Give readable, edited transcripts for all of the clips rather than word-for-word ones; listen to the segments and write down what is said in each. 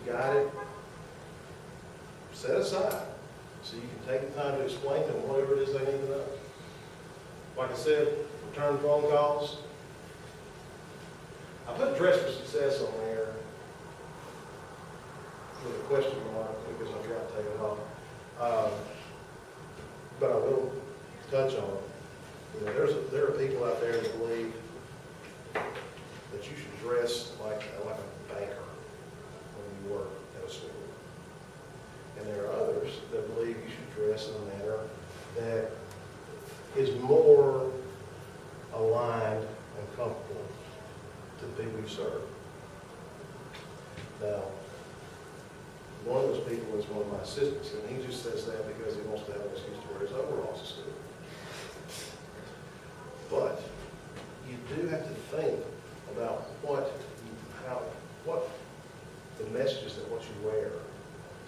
got it set aside so you can take the time to explain to them whatever it is they need to know. Like I said, return phone calls. I put Dress for Success on there with a question mark because I forgot to take it off. But I will touch on it. You know, there are people out there that believe that you should dress like a banker when you work at a store. And there are others that believe you should dress in a manner that is more aligned and comfortable to the people you serve. Now, one of those people is one of my assistants, and he just says that because he wants to have an excuse to wear his overalls to school. But you do have to think about what the messages that what you wear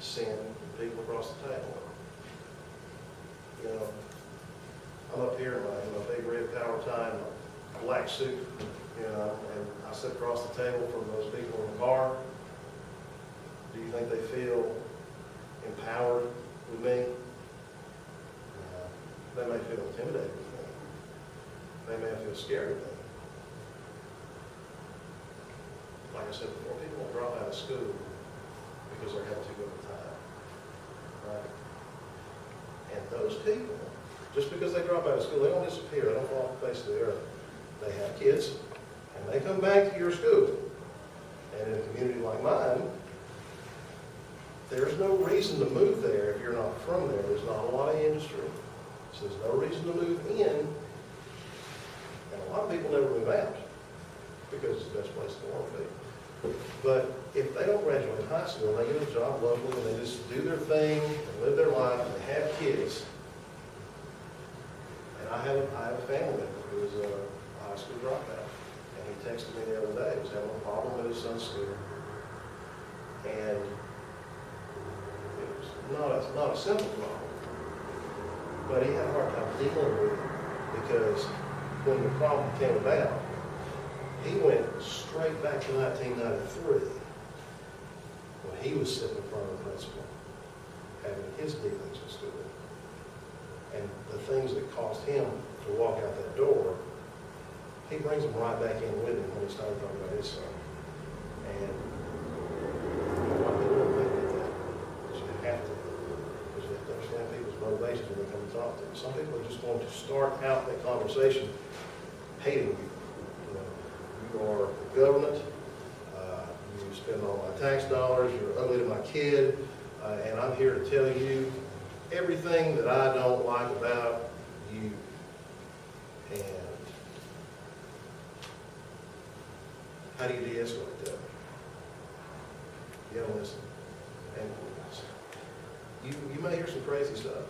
send people across the table. You know, I'm up here in my big red power tie and my black suit, you know, and I sit across the table from those people in the car. Do you think they feel empowered with me? They may feel intimidated with me. They may feel scared of me. Like I said before, people will drop out of school because they're having too good of a time. Right? And those people, just because they drop out of school, they don't disappear. They don't fall off the face of the earth. They have kids, and they come back to your school. And in a community like mine, there's no reason to move there if you're not from there. There's not a lot of industry. So there's no reason to move in. And a lot of people never move out because it's the best place to want to be. But if they don't graduate high school and they get a job locally and they just do their thing and live their life and they have kids, and I have a family member who is a high school dropout, and he texted me the other day. He was having a problem with his son's school, and it was not a simple problem, but he had a hard time dealing with it because when the problem came about, he went straight back to 1993 when he was sitting in front of the principal having his dealings with school. And the things that caused him to walk out that door, he brings them right back in with him when he started talking about his son. And you know, a lot of people don't think like that, because you have to. Because you have to understand people's motivations when they come and talk to you. Some people are just going to start out that conversation hating you. You are the government, you spend all my tax dollars, you're ugly to my kid, and I'm here to tell you everything that I don't like about you. And how do you de-escalate that? You gotta listen. And you may hear some crazy stuff.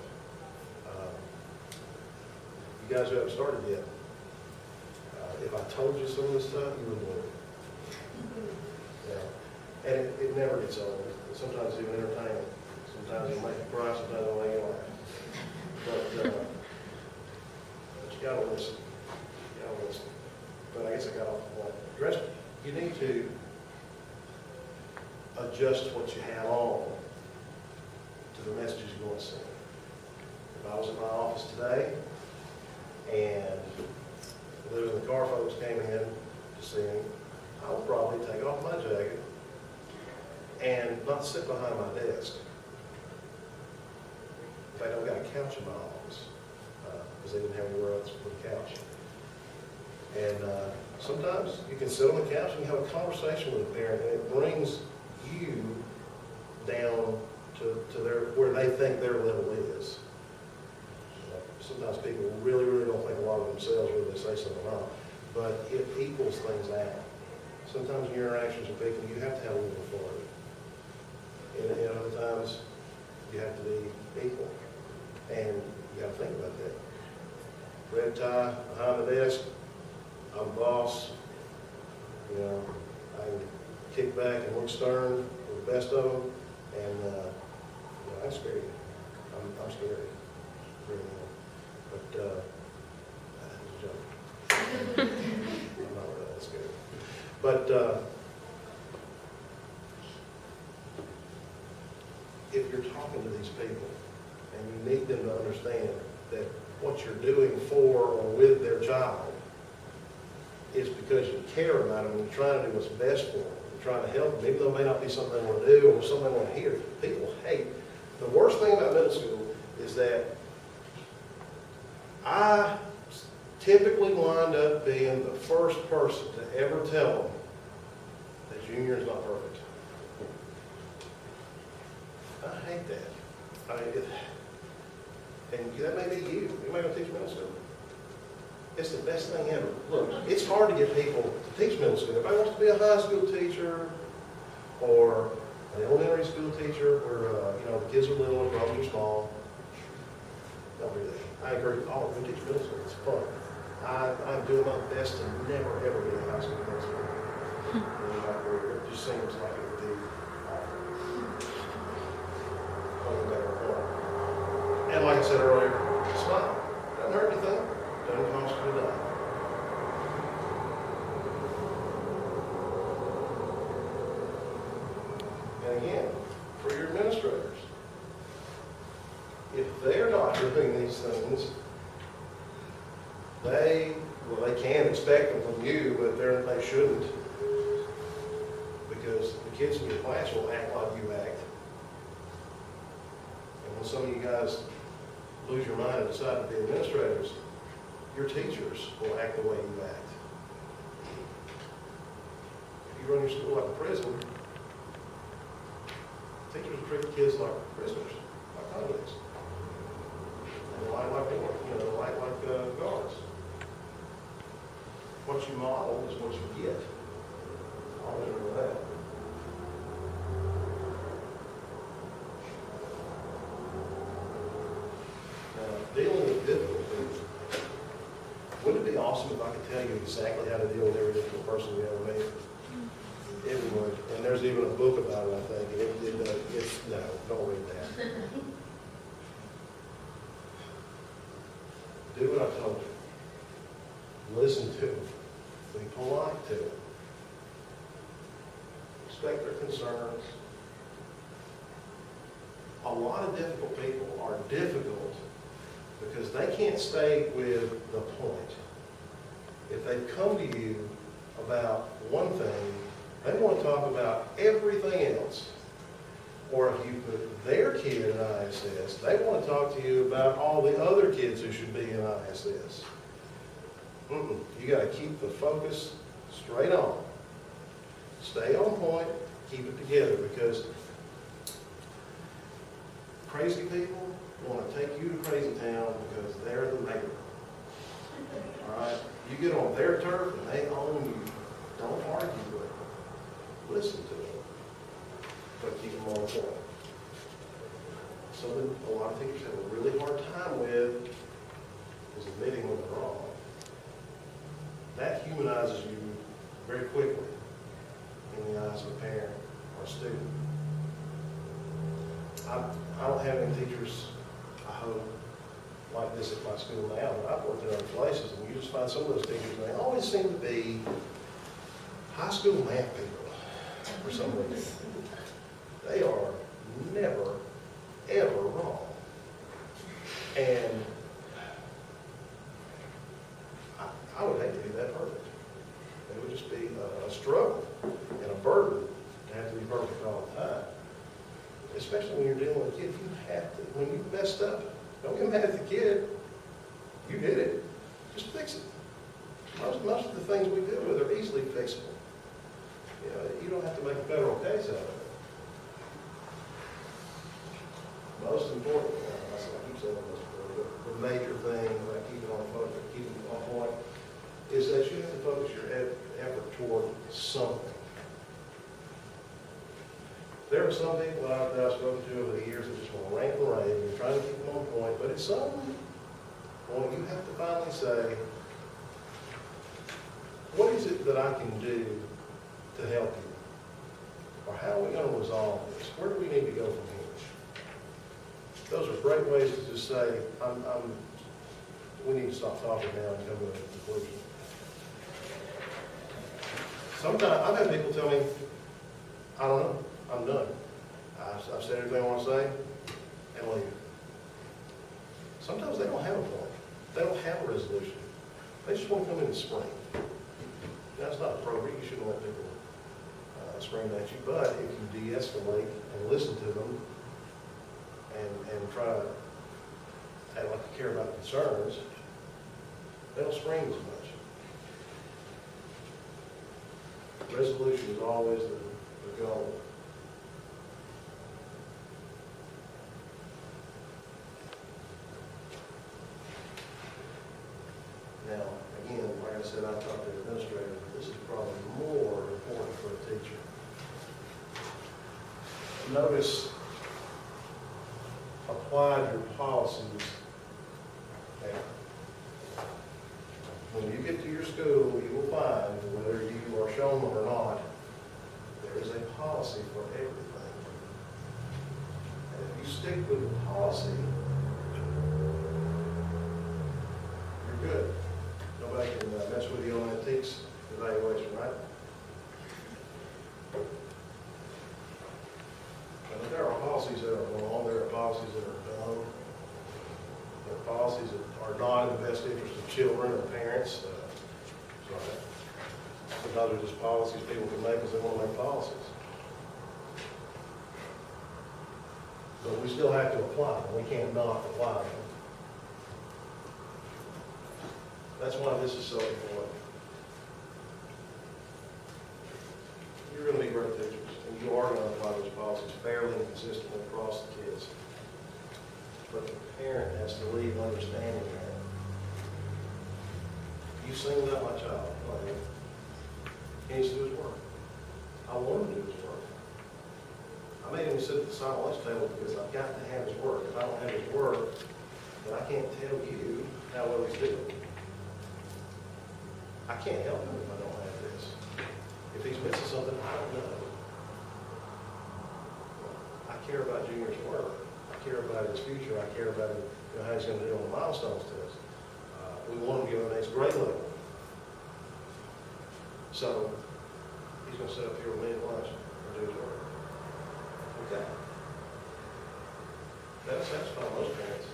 You guys who haven't started yet, if I told you some of this stuff, you wouldn't believe it. Yeah. And it never gets old. Sometimes it's even entertaining. Sometimes it'll make you cry, sometimes it'll make you laugh. But you gotta listen. You gotta listen. But I guess I got off the point. You need to adjust what you have on to the messages you want to send. If I was in my office today and there was the car folks came in to see me, I would probably take off my jacket and not sit behind my desk. In fact, I've got a couch in my office because they didn't have anywhere else to put a couch. And sometimes you can sit on the couch and you have a conversation with a parent, and it brings you down to where they think their level is. Sometimes people really, really don't think a lot of themselves whether they say something or not, but it equals things out. Sometimes in your interactions with people, you have to have a little authority. And other times, you have to be equal. And you got to think about that. Red tie, behind the desk, I'm boss. You know, I can kick back and look stern with the best of them, and you know, I'm scared. I'm scared. Really. But that was a joke. I'm not really that scared. But if you're talking to these people and you need them to understand that what you're doing for or with their child is because you care about them and you're trying to do what's best for them. You're trying to help them, even though it may not be something they want to do or something they want to hear. People hate. The worst thing about middle school is that I typically wind up being the first person to ever tell them that junior is not perfect. I hate that. And that may be you. You may not teach middle school. It's the best thing ever. Look, it's hard to get people to teach middle school. Everybody wants to be a high school teacher or an elementary school teacher where, the kids are little and problems are small. Don't do that. I encourage all of you to teach middle school. It's fun. I'm doing my best to never, ever be a high school middle school. It just seems like it would be and like I said earlier, smile. Doesn't hurt anything. Doesn't cost you a dime. And again, for your administrators, if they're not doing these things, they can expect them from you, but they shouldn't. Because the kids in your class will act like you act. And when some of you guys lose your mind and decide to be administrators, your teachers will act the way you act. If you run your school like a prison, teachers treat kids like prisoners, like convicts. And like guards. What you model is what you get. I'll remember that. Dealing with difficult people. Wouldn't it be awesome if I could tell you exactly how to deal with every difficult person you ever meet? It would. And there's even a book about it, I think. And no, don't read that. Do what I told you. Listen to them. Be polite to them. Respect their concerns. A lot of difficult people are difficult because they can't stay with the point. If they come to you about one thing, they want to talk about everything else. Or if you put their kid in ISS, they want to talk to you about all the other kids who should be in ISS. You got to keep the focus straight on. Stay on point, keep it together, because crazy people want to take you to crazy town because they're the mayor. All right? You get on their turf and they own you. Don't argue with them. Listen to them. But keep them on the point. Something a lot of teachers have a really hard time with is admitting when they're wrong. That humanizes you very quickly in the eyes of a parent or a student. I don't have any teachers, I hope, like this at my school now, but I've worked in other places, and you just find some of those teachers, and they always seem to be high school math people for some reason. They are never, ever wrong. And I would hate to be that perfect. It would just be a struggle and a burden to have to be perfect all the time. Especially when you're dealing with a kid, you have to, when you messed up, don't get mad at the kid. You did it. Just fix it. Most of the things we deal with are easily fixable. You don't have to make a federal case out of it. Most important, I keep saying this, the major thing about keeping on focus, keeping on point, is that you have to focus your effort toward something. There are some people out there I've spoken to over the years that just want to rant and rave, and you're trying to keep them on point, but at some point you have to finally say, what is it that I can do to help you? Or how are we going to resolve this? Where do we need to go from here? Those are great ways to just say, we need to stop talking now and come to a conclusion. Sometimes I've had people tell me, I don't know, I'm done. I've said everything I want to say, and leave. Sometimes they don't have a point. They don't have a resolution. They just want to come in and scream. That's not appropriate. You shouldn't let people scream at you. But if you de-escalate and listen to them and try to act like you care about the concerns, they don't scream as much. Resolution is always the goal. Now, again, like I said, I talked to the administrator, this is probably more important for a teacher. Notice, apply your policies there. When you get to your school, you will find, whether you are shown them or not, there is a policy for everything. And if you stick with the policy, you're good. Nobody can mess with you on ethics evaluation, right? But there are policies that are wrong, there are policies that are dumb, there are policies that are not in the best interest of children or parents. Sometimes they're just policies people can make because they want to make policies. But we still have to apply them. We can't not apply them. That's why this is so important. You're going to be great teachers, and you are going to apply those policies fairly and consistently across the kids. But the parent has to leave understanding that. You singled out my child. He needs to do his work. I want him to do his work. I made him sit at the silent lunch table because I've got to have his work. If I don't have his work, then I can't tell you how well he's doing. I can't help him if I don't have this. If he's missing something, I don't know. I care about Junior's work. I care about his future. I care about him, how he's going to do on the milestones test. We want him to go to the next grade level. So he's going to sit up here with me at lunch and do his work. Okay. That'll satisfy most parents.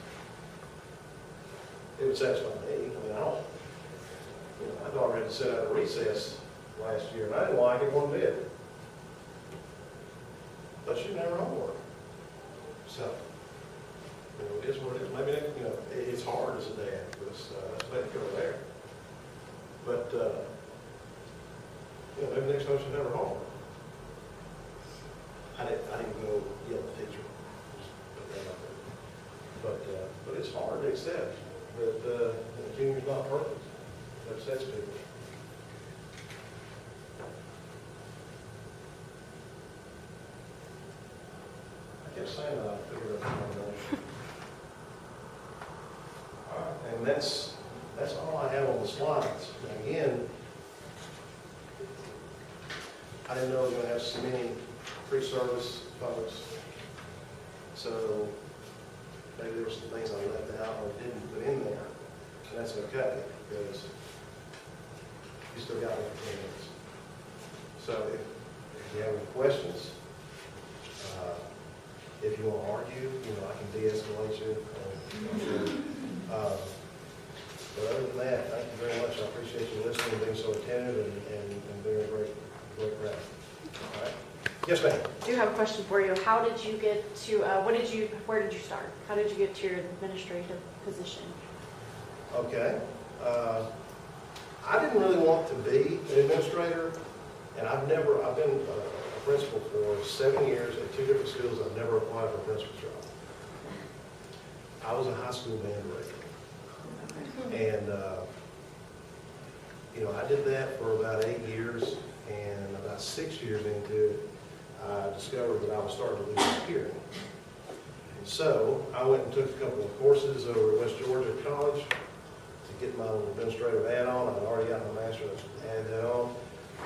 It would satisfy me. I mean, I don't. My daughter had to sit out of recess last year, and I didn't like it one bit. But she didn't have her homework. So, it is what it is. Maybe, it's hard as a dad, because that's better to go there. But, maybe next time she'll have her homework. I didn't go yell at the teacher. Just put that out there. But it's hard to accept that the junior's not perfect. That upsets people. I kept saying that I figured out how to. All right, and that's all I have on the slides. And again, I didn't know we were going to have so many pre-service folks. So maybe there were some things I left out or didn't put in there. And that's okay, because you still got me for 10 minutes. So if you have any questions, if you want to argue, I can de-escalate you. But other than that, thank you very much. I appreciate you listening and being so attentive and being a great rep. All right. Yes, ma'am. I do have a question for you. How did you get to, where did you start? How did you get to your administrative position? Okay. I didn't really want to be an administrator, and I've been a principal for 7 years at 2 different schools. I've never applied for a principal's job. I was a high school band director. And, I did that for about 8 years, and about 6 years into it, I discovered that I was starting to lose hearing. And so I went and took a couple of courses over at West Georgia College to get my administrative add-on. I'd already got my master's add-on,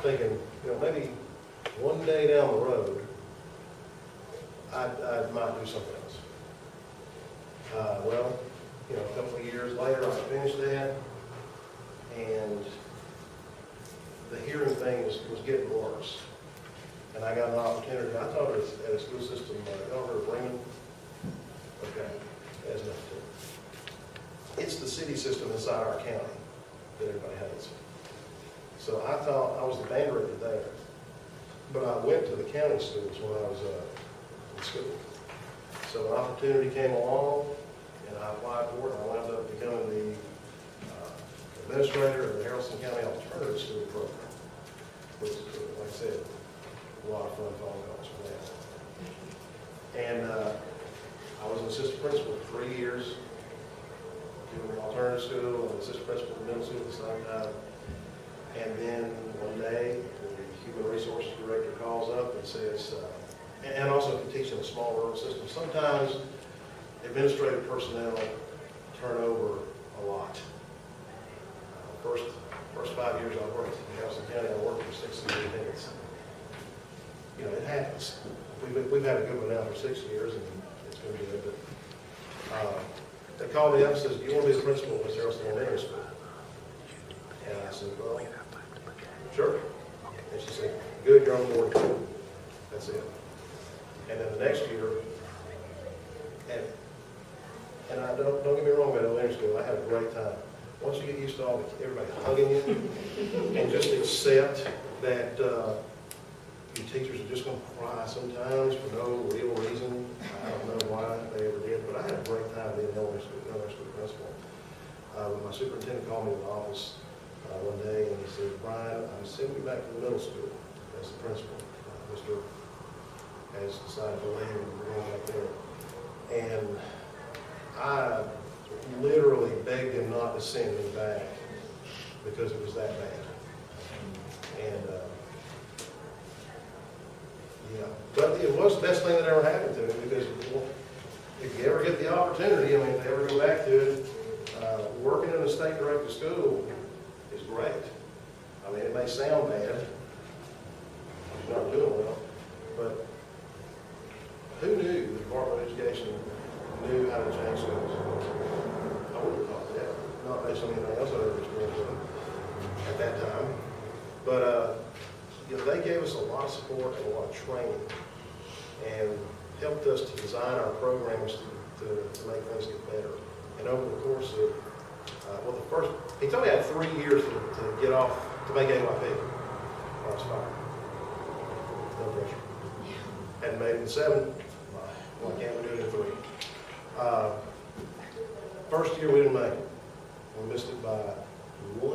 thinking, maybe one day down the road, I might do something else. A couple of years later, I finished that, and the hearing thing was getting worse. And I got an opportunity. I taught at a school system city system inside our county that everybody hates. So I thought I was the band director there. But I went to the county schools when I was in school. So an opportunity came along, and I applied for it, and I wound up becoming the administrator of the Haralson County Alternative School Program, which, like I said, a lot of fun phone calls for that. And I was an assistant principal for 3 years, doing alternative school, and assistant principal in middle school at the same time. And then one day, the human resources director calls up and says, and also teaching a small rural system, sometimes administrative personnel turn over a lot. First 5 years I worked in Haralson County, I worked for 6 minutes. You know, it happens. We've had a good one now for 6 years, and it's been good. But they called me up and says, "Do you want to be the principal of West Haralson Elementary School?" And I said, "Well, sure." And she said, "Good, you're on board." That's it. And then the next year, and I don't get me wrong about elementary school, I had a great time. Once you get used to everybody hugging you, and just accept that your teachers are just going to cry sometimes for no real reason. I don't know why they ever did, but I had a great time being an elementary school principal. My superintendent called me in the office one day, and he said, "Brian, I'm sending you back to the middle school as the principal. Mr. has decided to leave, and we're going back there." And I literally begged him not to send me back because it was that bad. And yeah, but it was the best thing that ever happened to me, because if you ever get the opportunity, I mean, if they ever go back to it, working in a state-directed school is great. I mean, it may sound bad, you're not doing well, but who knew the Department of Education knew how to change schools? I wouldn't have thought that, not based on anything else I've ever experienced with them at that time. But you know, they gave us a lot of support and a lot of training, and helped us to design our programs to make things get better. And over the course of, he told me I had 3 years to get off, to make AYP. I was fired. No pressure. Hadn't made it in 7. Why can't we do it in 3? First year we didn't make it. We missed it by 1.